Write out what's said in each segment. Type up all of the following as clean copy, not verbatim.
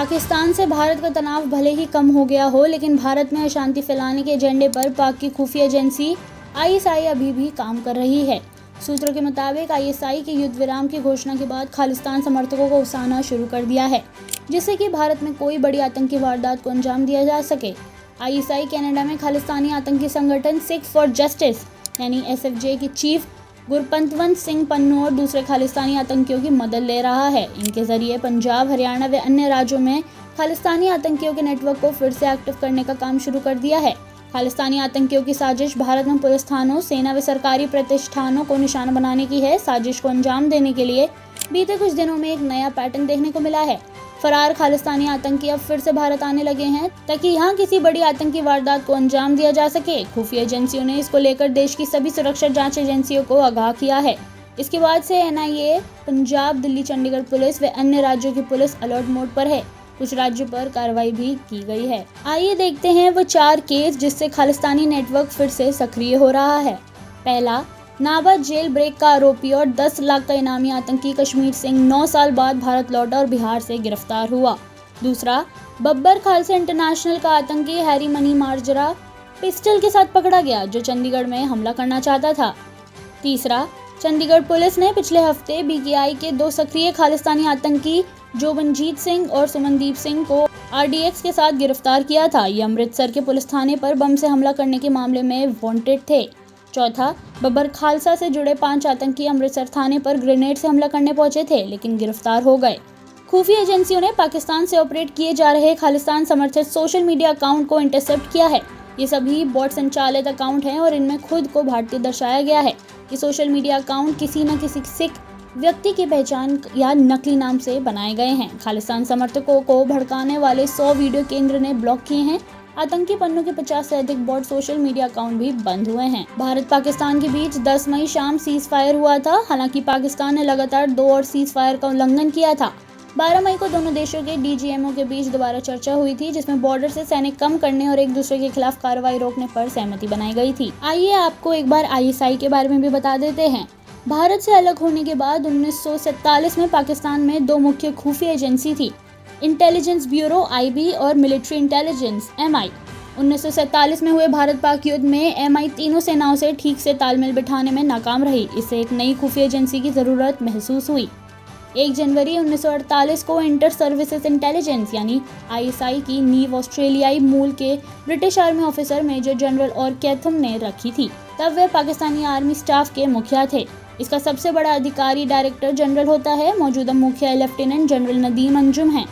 पाकिस्तान से भारत का तनाव भले ही कम हो गया हो, लेकिन भारत में अशांति फैलाने के एजेंडे पर पाक की खुफिया एजेंसी आईएसआई अभी भी काम कर रही है। सूत्रों के मुताबिक आईएसआई के युद्ध विराम की घोषणा के बाद खालिस्तान समर्थकों को उकसाना शुरू कर दिया है, जिससे कि भारत में कोई बड़ी आतंकी वारदात को अंजाम दिया जा सके। आईएसआई कनाडा में खालिस्तानी आतंकी संगठन सिख फॉर जस्टिस यानी एसएफजे की चीफ गुरपंतवंत सिंह पन्नू और दूसरे खालिस्तानी आतंकियों की मदद ले रहा है। इनके जरिए पंजाब, हरियाणा व अन्य राज्यों में खालिस्तानी आतंकियों के नेटवर्क को फिर से एक्टिव करने का काम शुरू कर दिया है। खालिस्तानी आतंकियों की साजिश भारत में पुलिस थानों, सेना व सरकारी प्रतिष्ठानों को निशाना बनाने की है। साजिश को अंजाम देने के लिए बीते कुछ दिनों में एक नया पैटर्न देखने को मिला है। फरार खालिस्तानी आतंकी अब फिर से भारत आने लगे हैं ताकि यहाँ किसी बड़ी आतंकी वारदात को अंजाम दिया जा सके। खुफिया एजेंसियों ने इसको लेकर देश की सभी सुरक्षा जांच एजेंसियों को आगाह किया है। इसके बाद से एनआईए, पंजाब, दिल्ली, चंडीगढ़ पुलिस व अन्य राज्यों की पुलिस अलर्ट मोड पर है। कुछ राज्यों पर कार्रवाई भी की गई है। आइए देखते हैं वो 4 केस जिससे खालिस्तानी नेटवर्क फिर से सक्रिय हो रहा है। पहला, नाभा जेल ब्रेक का आरोपी और 10 लाख का इनामी आतंकी कश्मीर सिंह 9 साल बाद भारत लौटा और बिहार से गिरफ्तार हुआ। दूसरा, बब्बर खालसा इंटरनेशनल का आतंकी हैरी मनी मार्जरा पिस्टल के साथ पकड़ा गया, जो चंडीगढ़ में हमला करना चाहता था। तीसरा, चंडीगढ़ पुलिस ने पिछले हफ्ते बीकेआई के 2 सक्रिय खालिस्तानी आतंकी जोबनजीत सिंह और सुमनदीप सिंह को आरडीएक्स के साथ गिरफ्तार किया था। ये अमृतसर के पुलिस थाने पर बम से हमला करने के मामले में वांटेड थे। चौथा, बब्बर खालसा से जुड़े 5 आतंकी अमृतसर थाने पर ग्रेनेड से हमला करने पहुंचे थे, लेकिन गिरफ्तार हो गए। खुफिया एजेंसियों ने पाकिस्तान से ऑपरेट किए जा रहे खालिस्तान समर्थित सोशल मीडिया अकाउंट को इंटरसेप्ट किया है। ये सभी बॉट संचालित अकाउंट हैं और इनमें खुद को भारतीय दर्शाया गया है। ये सोशल मीडिया अकाउंट किसी न किसी सिख व्यक्ति की पहचान या नकली नाम से बनाए गए हैं। खालिस्तान समर्थकों को भड़काने वाले 100 वीडियो केंद्र ने ब्लॉक किए हैं। आतंकी पन्नू के 50 से अधिक बॉट सोशल मीडिया अकाउंट भी बंद हुए हैं। भारत पाकिस्तान के बीच 10 मई शाम सीज फायर हुआ था। हालांकि पाकिस्तान ने लगातार 2 और सीज फायर का उल्लंघन किया था। 12 मई को दोनों देशों के डीजीएमओ के बीच दोबारा चर्चा हुई थी, जिसमें बॉर्डर से सैनिक कम करने और एक दूसरे के खिलाफ कार्रवाई रोकने पर सहमति बनाई गई थी। आइए आपको एक बार आईएसआई के बारे में भी बता देते हैं। भारत से अलग होने के बाद 1947 में पाकिस्तान में 2 मुख्य खुफिया एजेंसी थी, इंटेलिजेंस ब्यूरो आईबी और मिलिट्री इंटेलिजेंस एमआई। 1947 में हुए भारत पाक युद्ध में एमआई तीनों सेनाओं से ठीक से तालमेल बिठाने में नाकाम रही। इससे एक नई खुफिया एजेंसी की जरूरत महसूस हुई। 1 जनवरी 1948 को इंटर सर्विसेज इंटेलिजेंस यानी आईएसआई की नींव ऑस्ट्रेलियाई मूल के British army officer major general और कैथम ने रखी थी। तब वे पाकिस्तानी आर्मी स्टाफ के मुखिया थे। इसका सबसे बड़ा अधिकारी डायरेक्टर जनरल होता है। मौजूदा मुखिया लेफ्टिनेंट जनरल नदीम अंजुम हैं।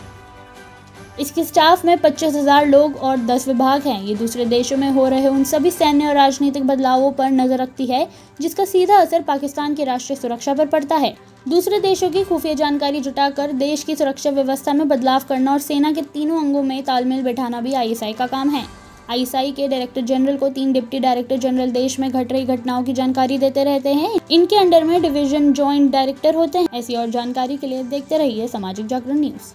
इसके स्टाफ में 25,000 लोग और 10 विभाग हैं। ये दूसरे देशों में हो रहे उन सभी सैन्य और राजनीतिक बदलावों पर नजर रखती है जिसका सीधा असर पाकिस्तान की राष्ट्रीय सुरक्षा पर पड़ता है। दूसरे देशों की खुफिया जानकारी जुटाकर देश की सुरक्षा व्यवस्था में बदलाव करना और सेना के तीनों अंगों में तालमेल बैठाना भी आईएसआई का काम है। आईएसआई के डायरेक्टर जनरल को 3 डिप्टी डायरेक्टर जनरल देश में घट रही घटनाओं की जानकारी देते रहते हैं। इनके अंडर में डिवीजन जॉइंट डायरेक्टर होते हैं। ऐसी और जानकारी के लिए देखते रहिए सामाजिक जागरण न्यूज।